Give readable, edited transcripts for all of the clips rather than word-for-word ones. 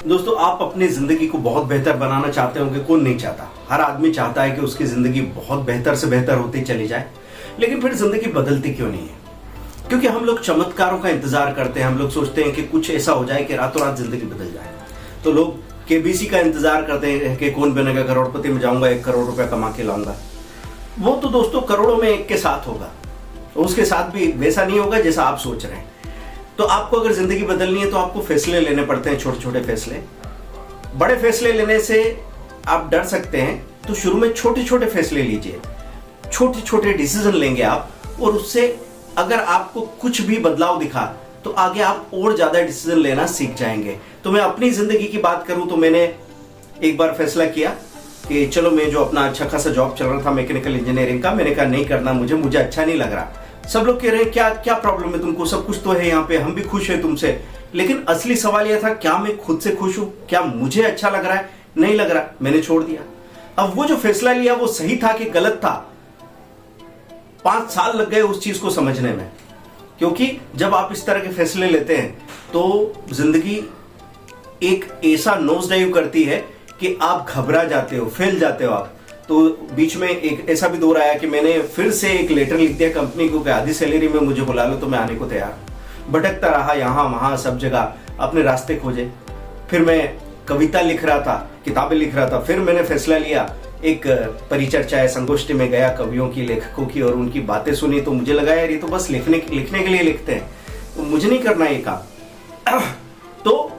दोस्तों, आप अपनी जिंदगी को बहुत बेहतर बनाना चाहते होंगे, कौन नहीं चाहता। हर आदमी चाहता है कि उसकी जिंदगी बहुत बेहतर से बेहतर होती चली जाए, लेकिन फिर जिंदगी बदलती क्यों नहीं है? क्योंकि हम लोग चमत्कारों का इंतजार करते हैं। हम लोग सोचते हैं कि कुछ ऐसा हो जाए कि रातों रात जिंदगी बदल जाए। तो लोग केबीसी का इंतजार करते हैं कि कौन बनेगा करोड़पति में जाऊंगा, 1 करोड़ रुपया कमा के लाऊंगा। वो तो दोस्तों करोड़ों में एक के साथ होगा, उसके साथ भी वैसा नहीं होगा जैसा आप सोच रहे हैं। तो आपको अगर जिंदगी बदलनी है तो आपको फैसले लेने पड़ते हैं, छोटे छोटे फैसले। बड़े फैसले लेने से आप डर सकते हैं, तो शुरू में छोटे छोटे फैसले लीजिए, छोटे छोटे डिसीजन लेंगे आप, और उससे अगर आपको कुछ भी बदलाव दिखा तो आगे आप और ज्यादा डिसीजन लेना सीख जाएंगे। तो मैं अपनी जिंदगी की बात करूं तो मैंने एक बार फैसला किया कि चलो, मैं जो अपना अच्छा खासा जॉब चल रहा था मैकेनिकल इंजीनियरिंग का, मैंने कहा नहीं करना, मुझे अच्छा नहीं लग रहा। सब लोग कह रहे हैं क्या क्या प्रॉब्लम है तुमको, सब कुछ तो है यहाँ पे, हम भी खुश हैं तुमसे। लेकिन असली सवाल यह था, क्या मैं खुद से खुश हूं? क्या मुझे अच्छा लग रहा है? नहीं लग रहा, मैंने छोड़ दिया। अब वो जो फैसला लिया वो सही था कि गलत था, 5 साल लग गए उस चीज को समझने में। क्योंकि जब आप इस तरह के फैसले लेते हैं तो जिंदगी एक ऐसा नोज डाइव करती है कि आप घबरा जाते हो, फैल जाते हो आप। तो बीच में एक ऐसा भी दौर आया कि मैंने फिर से एक लेटर लिख दिया कंपनी को कि आधी सैलरी में मुझे बुला लो तो मैं आने को तैयार हूं। भटकता रहा यहाँ वहां सब जगह, अपने रास्ते खोजे। फिर मैं कविता लिख रहा था, किताबें लिख रहा था। फिर मैंने फैसला लिया, एक परिचर्चा संगोष्ठी में गया कवियों की, लेखकों की, और उनकी बातें सुनी। तो मुझे लगा यार ये तो बस लिखने के लिए लिखते हैं, तो मुझे नहीं करना ये काम। तो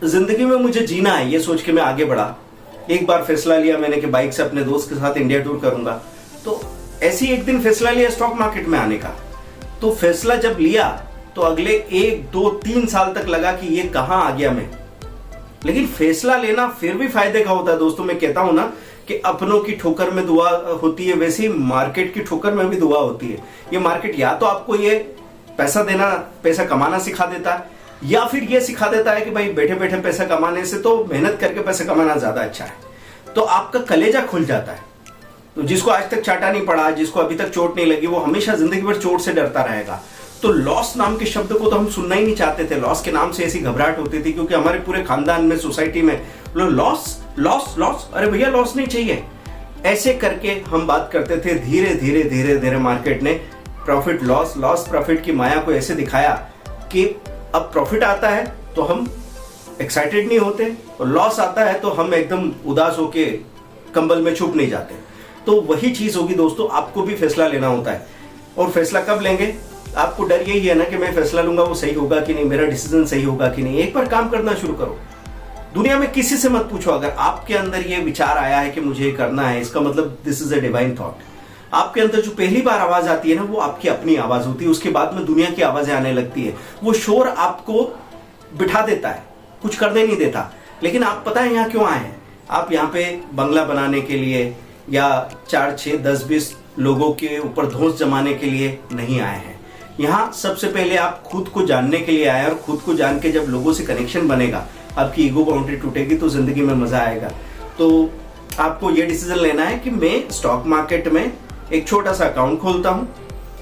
जिंदगी में मुझे जीना है, ये सोच के मैं आगे बढ़ा। एक बार फैसला लिया मैंने कि बाइक से अपने दोस्त के साथ इंडिया टूर करूंगा। तो ऐसे ही एक दिन फैसला लिया स्टॉक मार्केट में आने का। तो फैसला जब लिया तो अगले 1, 2, 3 साल तक लगा कि ये कहां आ गया मैं। लेकिन फैसला लेना फिर भी फायदे का होता है दोस्तों। मैं कहता हूं ना कि अपनों की ठोकर में दुआ होती है, वैसे ही मार्केट की ठोकर में भी दुआ होती है। ये मार्केट या तो आपको ये पैसा कमाना सिखा देता है, या फिर ये सिखा देता है कि भाई बैठे बैठे पैसा कमाने से तो मेहनत करके पैसा कमाना ज्यादा अच्छा है। तो आपका कलेजा खुल जाता है। तो जिसको आज तक चाटा नहीं पड़ा, जिसको अभी तक चोट नहीं लगी, वो हमेशा जिंदगी भर चोट से डरता रहेगा। तो लॉस नाम के शब्द को तो हम सुनना ही नहीं चाहते थे। लॉस के नाम से ऐसी घबराहट होती थी, क्योंकि हमारे पूरे खानदान में, सोसाइटी में लॉस लॉस लॉस, अरे भैया लॉस नहीं चाहिए। ऐसे करके हम बात करते थे। धीरे धीरे धीरे धीरे मार्केट ने प्रॉफिट लॉस, लॉस प्रॉफिट की माया को ऐसे दिखाया कि अब प्रॉफिट आता है तो हम एक्साइटेड नहीं होते, और लॉस आता है तो हम एकदम उदास होके कंबल में छुप नहीं जाते। तो वही चीज होगी दोस्तों, आपको भी फैसला लेना होता है। और फैसला कब लेंगे? आपको डर यही है ना कि मैं फैसला लूंगा वो सही होगा कि नहीं, मेरा डिसीजन सही होगा कि नहीं। एक बार काम करना शुरू करो। दुनिया में किसी से मत पूछो। अगर आपके अंदर ये विचार आया है कि मुझे करना है, इसका मतलब this is a divine thought. आपके अंदर जो पहली बार आवाज आती है ना, वो आपकी अपनी आवाज होती है। उसके बाद में दुनिया की आवाजें आने लगती है। वो शोर आपको बिठा देता है, कुछ करने नहीं देता। लेकिन आप पता है यहाँ क्यों आए हैं? आप यहाँ पे बंगला बनाने के लिए या 4, 6, 10, 20 लोगों के ऊपर धौंस जमाने के लिए नहीं आए हैं। यहाँ सबसे पहले आप खुद को जानने के लिए आए हैं, और खुद को जान के जब लोगों से कनेक्शन बनेगा, आपकी ईगो बाउंड्री टूटेगी, तो जिंदगी में मजा आएगा। तो आपको ये डिसीजन लेना है कि मैं स्टॉक मार्केट में एक छोटा सा अकाउंट खोलता हूं,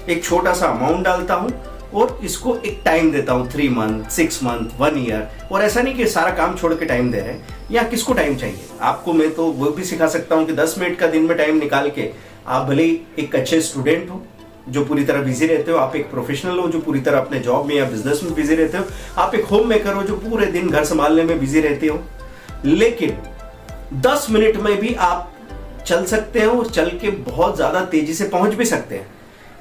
एक छोटा सा अमाउंट डालता हूं, और इसको एक टाइम देता हूं, 3 मंथ, 6 मंथ, 1 ईयर। और ऐसा नहीं कि सारा काम छोड़ के टाइम दे रहे हैं। या किसको टाइम चाहिए आपको? मैं तो वो भी सिखा सकता हूं कि 10 मिनट का दिन में टाइम निकाल के, आप भले ही एक अच्छे स्टूडेंट हो जो पूरी तरह बिजी रहते हो, आप एक प्रोफेशनल हो जो पूरी तरह अपने जॉब में या बिजनेस में बिजी रहते हो, आप एक होम मेकर हो जो पूरे दिन घर संभालने में बिजी रहते हो, लेकिन 10 मिनट में भी आप चल सकते हो, और चल के बहुत ज्यादा तेजी से पहुंच भी सकते हैं।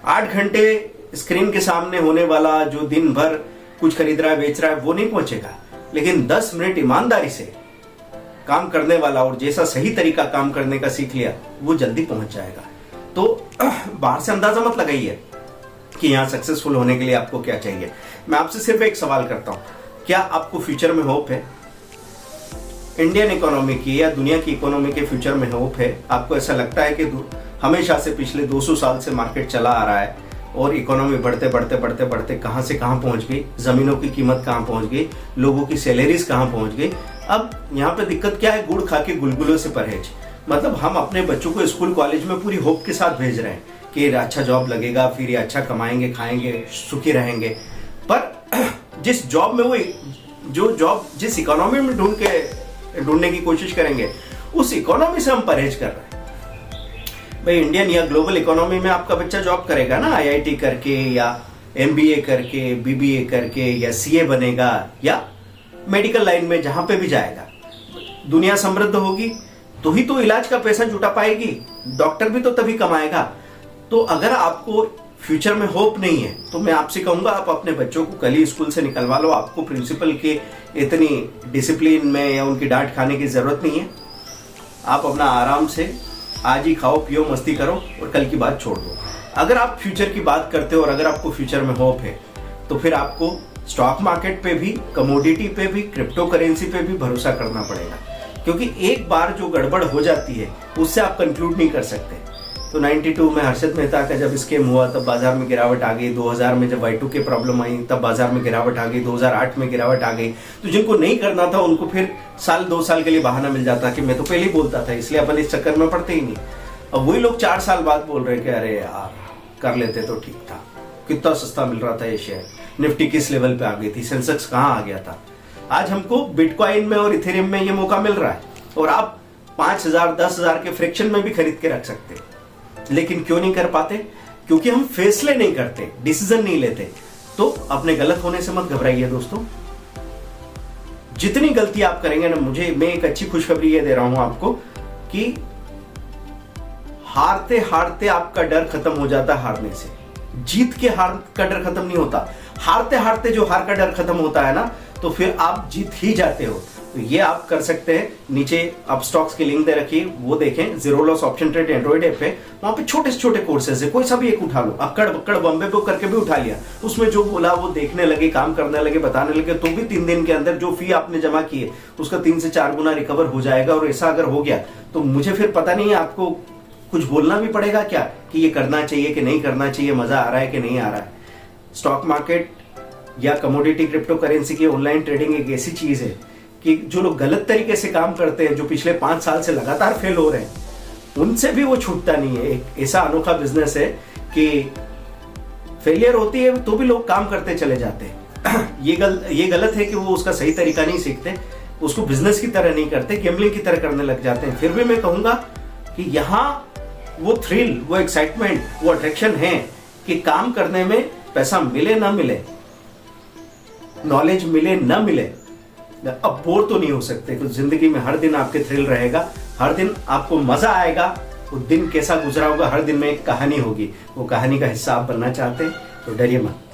8 घंटे स्क्रीन के सामने होने वाला जो दिन भर कुछ खरीद रहा है, बेच रहा है, वो नहीं पहुंचेगा। लेकिन 10 मिनट ईमानदारी से काम करने वाला, और जैसा सही तरीका काम करने का सीख लिया, वो जल्दी पहुंच जाएगा। तो बाहर से अंदाजा मत लगाइए कि यहां सक्सेसफुल होने के लिए आपको क्या चाहिए। मैं आपसे सिर्फ एक सवाल करता हूं, क्या आपको फ्यूचर में होप है? इंडियन इकोनॉमी की या दुनिया की इकोनॉमी के फ्यूचर में होप है? आपको ऐसा लगता है कि हमेशा से पिछले 200 साल से मार्केट चला आ रहा है, और इकोनॉमी बढ़ते बढ़ते बढ़ते बढ़ते कहां से कहां पहुंच गई, जमीनों की कीमत कहां पहुंच गई, लोगों की सैलरीज कहां पहुंच गई। अब यहाँ पे दिक्कत क्या है? गुड़ खा के गुलगुलों से परहेज। मतलब हम अपने बच्चों को स्कूल कॉलेज में पूरी होप के साथ भेज रहे हैं कि ये अच्छा जॉब लगेगा, फिर ये अच्छा कमाएंगे, खाएंगे, सुखी रहेंगे। पर जिस जॉब में वो जो जॉब जिस इकोनॉमी में ढूंढने की कोशिश करेंगे उस इकोनॉमी से हम परहेज कर रहे हैं। भाई इंडियन या ग्लोबल इकोनॉमी में आपका बच्चा जॉब करेगा ना, आईआईटी करके या एमबीए करके, बीबीए करके, या सीए बनेगा, या मेडिकल लाइन में जहां पे भी जाएगा। दुनिया समृद्ध होगी तो ही तो इलाज का पैसा जुटा पाएगी, डॉक्टर भी तो तभी कमाएगा। तो अगर आपको फ्यूचर में होप नहीं है तो मैं आपसे कहूंगा आप अपने बच्चों को कल ही स्कूल से निकलवा लो। आपको प्रिंसिपल के इतनी डिसिप्लिन में या उनकी डांट खाने की जरूरत नहीं है। आप अपना आराम से आज ही खाओ पियो मस्ती करो और कल की बात छोड़ दो। अगर आप फ्यूचर की बात करते हो और अगर आपको फ्यूचर में होप है तो फिर आपको स्टॉक मार्केट पे भी, कमोडिटी पे भी, क्रिप्टो करेंसी पे भी भरोसा करना पड़ेगा, क्योंकि एक बार जो गड़बड़ हो जाती है उससे आप कंक्लूड नहीं कर सकते। तो 92 में हर्षद मेहता का जब स्कैम हुआ तब बाजार में गिरावट आ गई, 2000 में जब Y2K प्रॉब्लम आई तब बाजार में गिरावट आ गई, 2008 में गिरावट आ गई। तो जिनको नहीं करना था उनको फिर साल 2 साल के लिए बहाना मिल जाता कि मैं तो पहले ही बोलता था, इसलिए अपन इस चक्कर में पड़ते ही नहीं। अब वही लोग 4 साल बाद बोल रहे कि अरे यार कर लेते तो ठीक था, कितना सस्ता मिल रहा था ये शेयर, निफ्टी किस लेवल पे आ गई थी, सेंसेक्स कहाँ आ गया था। आज हमको बिटकॉइन में और इथेरियम में ये मौका मिल रहा है और आप 5000 10,000 के फ्रैक्शन में भी खरीद के रख सकते हैं। लेकिन क्यों नहीं कर पाते? क्योंकि हम फैसले नहीं करते, डिसीजन नहीं लेते। तो अपने गलत होने से मत घबराइए दोस्तों। जितनी गलती आप करेंगे ना, मैं एक अच्छी खुशखबरी ये दे रहा हूं आपको कि हारते हारते आपका डर खत्म हो जाता है हारने से। जीत के हार का डर खत्म नहीं होता, हारते हारते जो हार का डर खत्म होता है ना, तो फिर आप जीत ही जाते हो। तो ये आप कर सकते हैं। नीचे आप स्टॉक्स की लिंक दे रखी है, वो देखें। Zero loss option trade Android app है, वहां पे छोटे से छोटे कोर्सेज है, कोई सा भी एक उठा लो। अक्कड़ बक्कड़ बॉम्बे पे करके भी उठा लिया, उसमें जो बोला वो देखने लगे, काम करने लगे, बताने लगे, तो भी 3 दिन के अंदर जो फी आपने जमा की है उसका 3 से 4 गुना रिकवर हो जाएगा। और ऐसा अगर हो गया तो मुझे फिर पता नहीं है आपको कुछ बोलना भी पड़ेगा क्या कि ये करना चाहिए कि नहीं करना चाहिए, मजा आ रहा है कि नहीं आ रहा है। स्टॉक मार्केट या कमोडिटी क्रिप्टो करेंसी की ऑनलाइन ट्रेडिंग एक ऐसी चीज है कि जो लोग गलत तरीके से काम करते हैं, जो पिछले 5 साल से लगातार फेल हो रहे हैं, उनसे भी वो छूटता नहीं है। एक ऐसा अनोखा बिजनेस है कि फेलियर होती है तो भी लोग काम करते चले जाते हैं। ये गलत है कि वो उसका सही तरीका नहीं सीखते, उसको बिजनेस की तरह नहीं करते, गैम्बलिंग की तरह करने लग जाते हैं। फिर भी मैं कहूंगा कि यहाँ वो थ्रिल, वो एक्साइटमेंट, वो अट्रैक्शन है कि काम करने में पैसा मिले ना मिले, नॉलेज मिले ना मिले, अब बोर तो नहीं हो सकते। तो जिंदगी में हर दिन आपके थ्रिल रहेगा, हर दिन आपको मजा आएगा। वो दिन कैसा गुजरा होगा, हर दिन में एक कहानी होगी। वो कहानी का हिस्सा आप बनना चाहते हैं तो डरिए मत।